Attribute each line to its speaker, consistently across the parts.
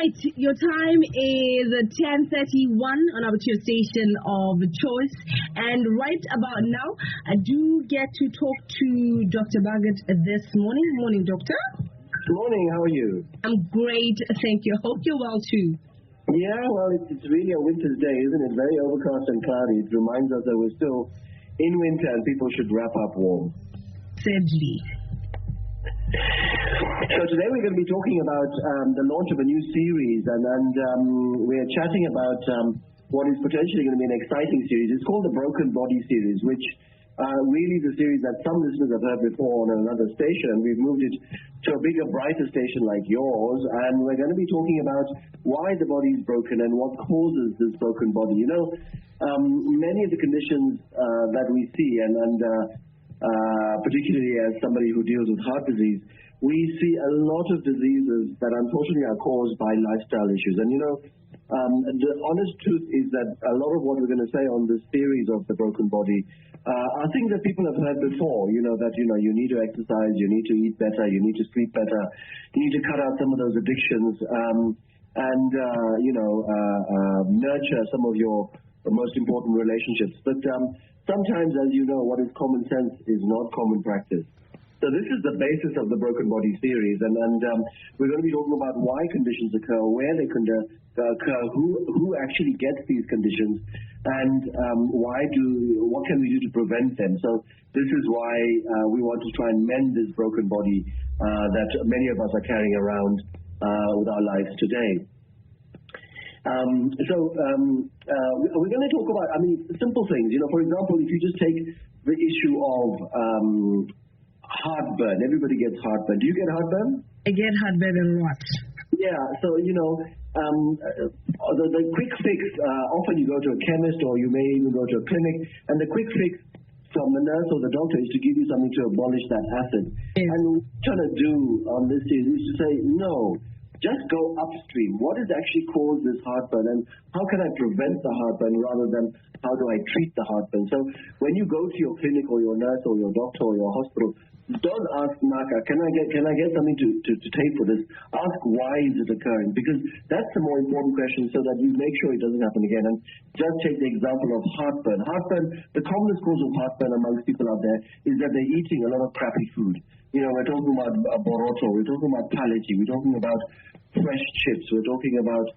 Speaker 1: right, your time is 10:31 on our radio station of choice, and right about now, I do get to talk to Dr. Bagot this morning. Morning, doctor.
Speaker 2: Good morning. How are you?
Speaker 1: I'm great, thank you. Hope you're well too.
Speaker 2: Yeah, well, it's really a winter's day, isn't it? Very overcast and cloudy. It reminds us that we're still in winter and people should wrap up warm.
Speaker 1: Sadly.
Speaker 2: So today we're going to be talking about the launch of a new series, and we're chatting about what is potentially going to be an exciting series. It's called the Broken Body series, which really is a series that some listeners have heard before on another station. We've moved it to a bigger, brighter station like yours, and we're going to be talking about why the body is broken and what causes this broken body. You know, many of the conditions that we see, and particularly as somebody who deals with heart disease, we see a lot of diseases that unfortunately are caused by lifestyle issues. And you know, the honest truth is that a lot of what we're going to say on this series of the broken body are things that people have heard before. You know, that you need to exercise, you need to eat better, you need to sleep better, you need to cut out some of those addictions, and nurture some of your most important relationships. But sometimes, as you know, what is common sense is not common practice. So this is the basis of the Broken Body series, and we're going to be talking about why conditions occur, where they can occur, who actually gets these conditions, and what can we do to prevent them. So this is why we want to try and mend this broken body that many of us are carrying around with our lives today. We're going to talk about, simple things. You know, for example, if you just take the issue of heartburn. Everybody gets heartburn. Do you get heartburn?
Speaker 1: I get heartburn a lot.
Speaker 2: Yeah, so, you know, the quick fix, often you go to a chemist or you may even go to a clinic, and the quick fix from the nurse or the doctor is to give you something to abolish that acid. Yes. And what we're trying to do on this is to say, no, just go upstream. What has actually caused this heartburn, and how can I prevent the heartburn rather than how do I treat the heartburn? So when you go to your clinic or your nurse or your doctor or your hospital, don't ask, Naka, can I get something to take for this? Ask, why is it occurring? Because that's the more important question, so that you make sure it doesn't happen again. And just take the example of heartburn. Heartburn, the commonest cause of heartburn amongst people out there is that they're eating a lot of crappy food. You know, we're talking about boroto, we're talking about palachi, we're talking about fresh chips, we're talking about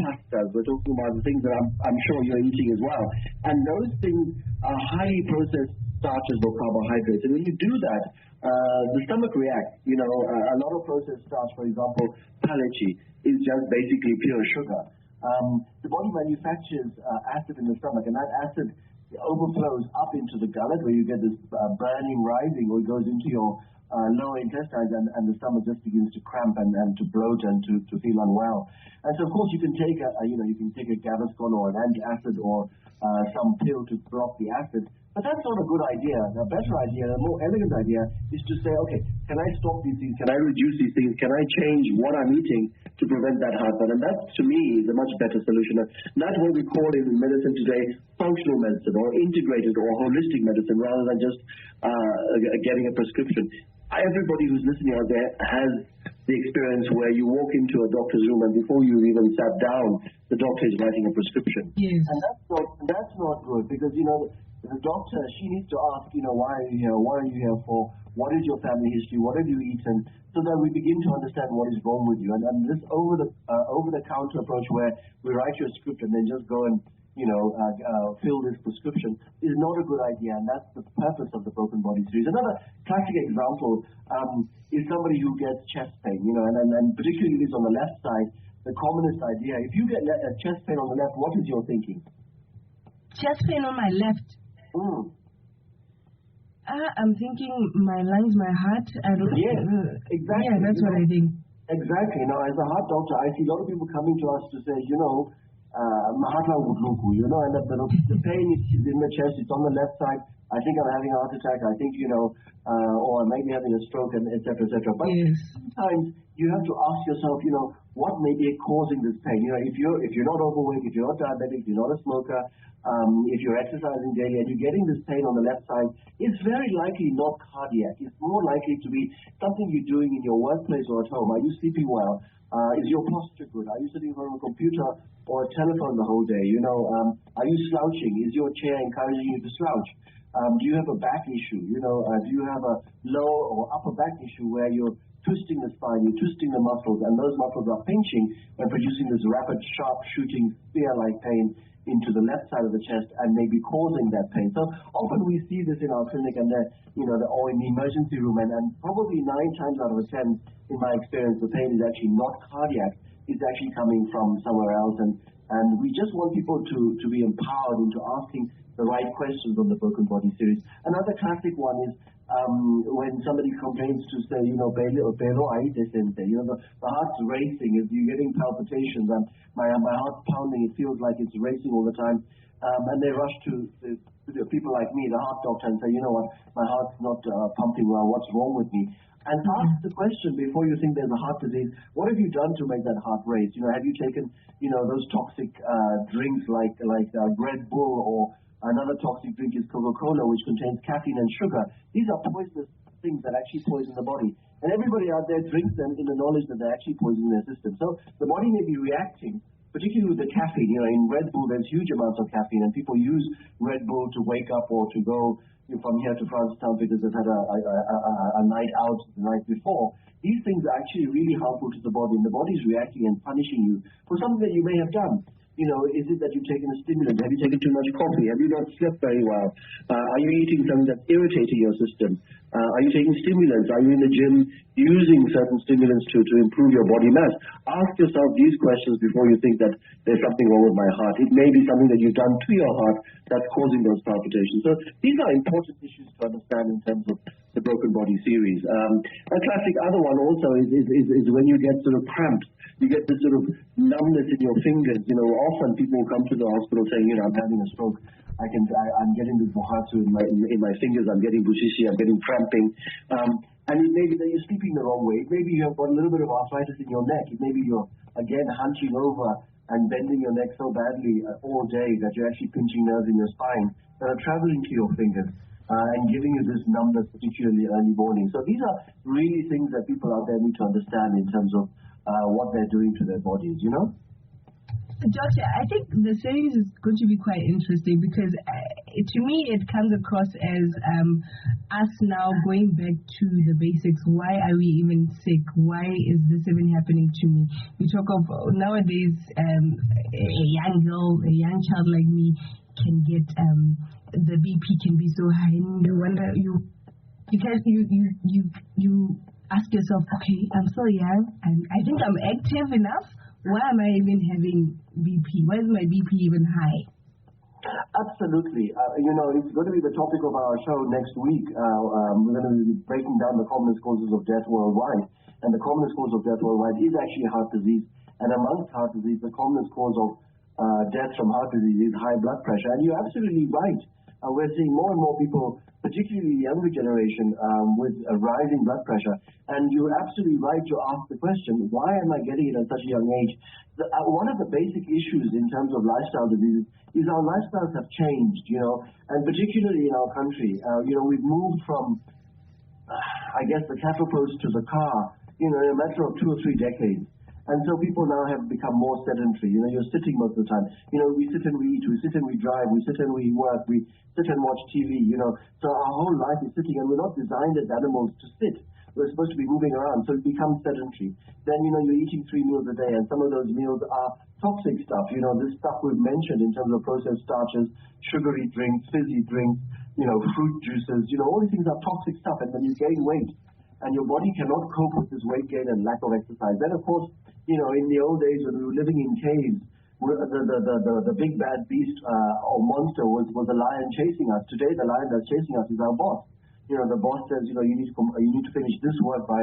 Speaker 2: pastas, we're talking about the things that I'm sure you're eating as well. And those things are highly processed starches or carbohydrates. And when you do that, the stomach reacts. You know, a lot of processed starch, for example, palachi, is just basically pure sugar. The body manufactures acid in the stomach, and that acid overflows up into the gullet, where you get this burning, rising, or it goes into your lower intestines, and the stomach just begins to cramp and to bloat and to feel unwell. And so, of course, you can take a Gaviscon or an antacid or some pill to block the acid. But that's not a good idea. A better idea, a more elegant idea, is to say, okay, can I stop these things? Can I reduce these things? Can I change what I'm eating to prevent that heartburn? And that, to me, is a much better solution. And that's what we call in medicine today functional medicine, or integrated or holistic medicine, rather than just getting a prescription. Everybody who's listening out there has the experience where you walk into a doctor's room and before you even sat down, the doctor is writing a prescription.
Speaker 1: Yes.
Speaker 2: And that's not good, because, you know, the doctor, she needs to ask, you know, why are you here? What are you here for? What is your family history? What have you eaten? So that we begin to understand what is wrong with you. And this over-the-counter approach, where we write you a script and then just go and, you know, fill this prescription, is not a good idea. And that's the purpose of the Broken Body series. Another classic example is somebody who gets chest pain, you know, and particularly this on the left side, the commonest idea. If you get a chest pain on the left, what is your thinking?
Speaker 1: Chest pain on my left. I'm thinking my lungs, my heart.
Speaker 2: Yes, exactly.
Speaker 1: Yeah, that's what I think.
Speaker 2: Exactly. Now, as a heart doctor, I see a lot of people coming to us to say, you know, Mahatma Gudluku, you know, and the pain is in the chest, it's on the left side. I think I'm having a heart attack. I think, you know, or I might be having a stroke, and et cetera, et cetera. But
Speaker 1: yes,
Speaker 2: sometimes you have to ask yourself, you know, what may be causing this pain. If you're not overweight, if you're not diabetic, if you're not a smoker, if you're exercising daily and you're getting this pain on the left side, it's very likely not cardiac. It's more likely to be something you're doing in your workplace or at home. Are you sleeping well? Is your posture good? Are you sitting in front of a computer or a telephone the whole day? Are you slouching? Is your chair encouraging you to slouch? Do you have a back issue? Do you have a lower or upper back issue where you're twisting the spine, you're twisting the muscles, and those muscles are pinching and producing this rapid, sharp shooting spear-like pain into the left side of the chest and maybe causing that pain. So often we see this in our clinic and or in the emergency room, and probably 9 times out of 10, in my experience, the pain is actually not cardiac. It's actually coming from somewhere else, and we just want people to be empowered into asking the right questions on the Broken Body series. Another classic one is when somebody complains to say, the heart's racing, you're getting palpitations, and my heart's pounding, it feels like it's racing all the time. And they rush to people like me, the heart doctor, and say, my heart's not pumping well, what's wrong with me? And ask the question before you think there's a heart disease, what have you done to make that heart race? Have you taken, those toxic drinks like Red Bull, or another toxic drink is Coca-Cola, which contains caffeine and sugar. These are poisonous things that actually poison the body. And everybody out there drinks them in the knowledge that they're actually poisoning their system. So the body may be reacting, particularly with the caffeine. In Red Bull, there's huge amounts of caffeine, and people use Red Bull to wake up or to go from here to Francistown because they've had a night out the night before. These things are actually really harmful to the body, and the body's reacting and punishing you for something that you may have done. Is it that you've taken a stimulant? Have you taken too much coffee? Have you not slept very well? Are you eating something that's irritating your system? Are you taking stimulants? Are you in the gym using certain stimulants to improve your body mass? Ask yourself these questions before you think that there's something wrong with my heart. It may be something that you've done to your heart that's causing those palpitations. So these are important issues to understand in terms of the Broken Body series. A classic other one also is when you get sort of cramps. You get this sort of numbness in your fingers. Often people come to the hospital saying, I'm having a stroke. I'm getting this bohatsu in my fingers. I'm getting bushishi. I'm getting cramping. And it may be that you're sleeping the wrong way. Maybe you have got a little bit of arthritis in your neck. It may be you're, again, hunching over and bending your neck so badly all day that you're actually pinching nerves in your spine that are traveling to your fingers and giving you this numbness, particularly early morning. So these are really things that people out there need to understand in terms of what they're doing to their bodies,
Speaker 1: Doctor, I think the series is going to be quite interesting because to me it comes across as us now going back to the basics. Why are we even sick? Why is this even happening to me? We talk of nowadays a young girl, a young child like me can get the BP can be so high, and you wonder you ask yourself, okay, I'm so young and I think I'm active enough. Why am I even having BP? Why is my BP even high?
Speaker 2: Absolutely. It's going to be the topic of our show next week. We're going to be breaking down the commonest causes of death worldwide. And the commonest cause of death worldwide is actually heart disease. And amongst heart disease, the commonest cause of death from heart disease is high blood pressure. And you're absolutely right. We're seeing more and more people, particularly the younger generation, with a rising blood pressure. And you're absolutely right to ask the question, why am I getting it at such a young age? One of the basic issues in terms of lifestyle diseases is our lifestyles have changed, and particularly in our country. We've moved from, the cattle post to the car, in a matter of 2 or 3 decades. And so people now have become more sedentary. You're sitting most of the time. We sit and we eat, we sit and we drive, we sit and we work, we sit and watch TV, So our whole life is sitting, and we're not designed as animals to sit. We're supposed to be moving around, so it becomes sedentary. Then, you're eating 3 meals a day, and some of those meals are toxic stuff. This stuff we've mentioned in terms of processed starches, sugary drinks, fizzy drinks, fruit juices, all these things are toxic stuff. And when you gain weight, and your body cannot cope with this weight gain and lack of exercise, then of course, in the old days when we were living in caves, the big bad beast or monster was a lion chasing us. Today, the lion that's chasing us is our boss. The boss says, you need to finish this work by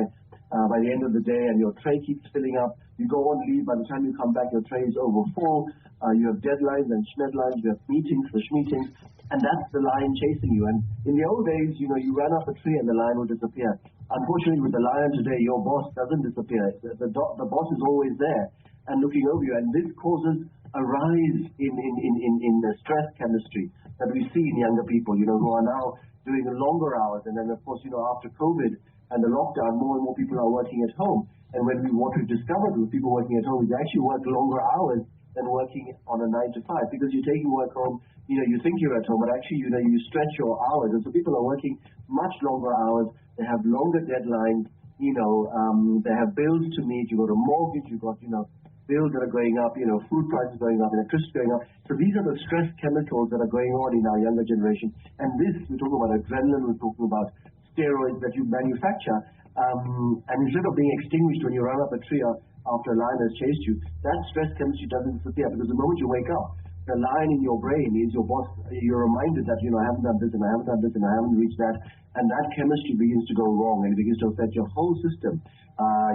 Speaker 2: the end of the day, and your tray keeps filling up. You go on leave. By the time you come back, your tray is over full. You have deadlines and schmedlines. You have meetings for schmeetings. And that's the lion chasing you. And in the old days, you ran up a tree and the lion would disappear. Unfortunately, with the lion today, your boss doesn't disappear. The boss is always there and looking over you. And this causes a rise in the stress chemistry that we see in younger people, who are now doing longer hours. And then, of course, after COVID and the lockdown, more and more people are working at home. And what we've discovered with people working at home is they actually work longer hours than working on a 9 to 5, because you're taking work home, you think you're at home, but actually, you stretch your hours. And so people are working much longer hours. They have longer deadlines, they have bills to meet. You've got a mortgage, you've got, bills that are going up, food prices going up, electricity going up. So these are the stress chemicals that are going on in our younger generation. And this, we're talking about adrenaline, we're talking about steroids that you manufacture. And instead of being extinguished when you run up a tree after a lion has chased you, that stress chemistry doesn't disappear, because the moment you wake up, the lion in your brain is your boss. You're reminded that, I haven't done this and I haven't done this and I haven't reached that. And that chemistry begins to go wrong, and it begins to affect your whole system,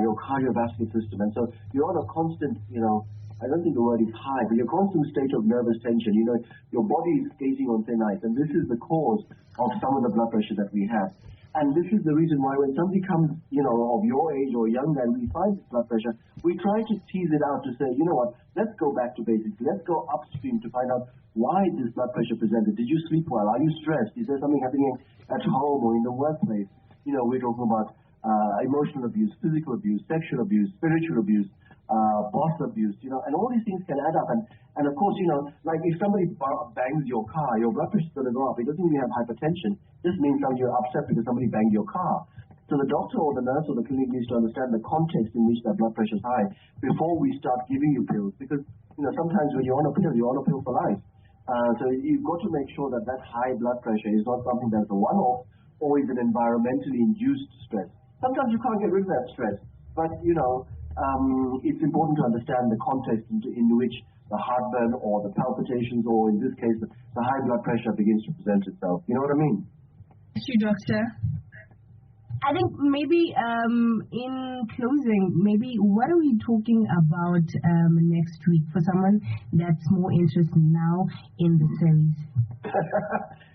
Speaker 2: your cardiovascular system. And so you're on a constant, I don't think the word is high, but you're constant state of nervous tension. Your body is skating on thin ice. And this is the cause of some of the blood pressure that we have. And this is the reason why when somebody comes, of your age or younger, and we find this blood pressure, we try to tease it out to say, let's go back to basics. Let's go upstream to find out why this blood pressure presented. Did you sleep well? Are you stressed? Is there something happening at home or in the workplace? We're talking about emotional abuse, physical abuse, sexual abuse, spiritual abuse, boss abuse, and all these things can add up. And of course, like if somebody bangs your car, your blood pressure is going to go up. It doesn't mean you have hypertension. It just means that you're upset because somebody banged your car. So the doctor or the nurse or the clinic needs to understand the context in which that blood pressure is high before we start giving you pills. Because, sometimes when you're on a pill, you're on a pill for life. So you've got to make sure that high blood pressure is not something that's a one-off or is an environmentally induced stress. Sometimes you can't get rid of that stress, but, it's important to understand the context in which the heartburn or the palpitations, or in this case, the high blood pressure begins to present itself. You know what I mean?
Speaker 1: Thank you, doctor. I think maybe in closing, what are we talking about next week for someone that's more interested now in the series?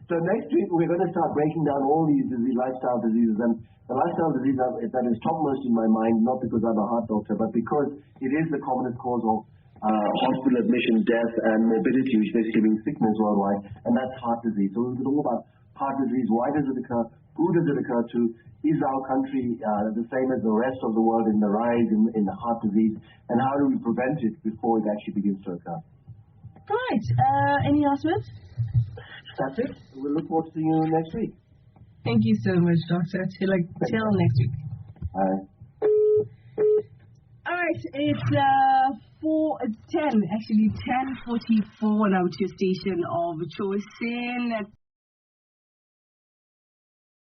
Speaker 2: So next week we're going to start breaking down all these lifestyle diseases, and the lifestyle disease that is topmost in my mind, not because I'm a heart doctor, but because it is the commonest cause of hospital admission, death, and morbidity, which basically means sickness worldwide, and that's heart disease. So we're going to talk about heart disease. Why does it occur? Who does it occur to? Is our country the same as the rest of the world in the rise in the heart disease? And how do we prevent it before it actually begins to occur?
Speaker 1: Right. Any last words?
Speaker 2: That's it. We'll look forward to seeing you next week.
Speaker 1: Thank you so much, Doctor. Till next week.
Speaker 2: Bye.
Speaker 1: All right. It's 10:44 now to your station of choice in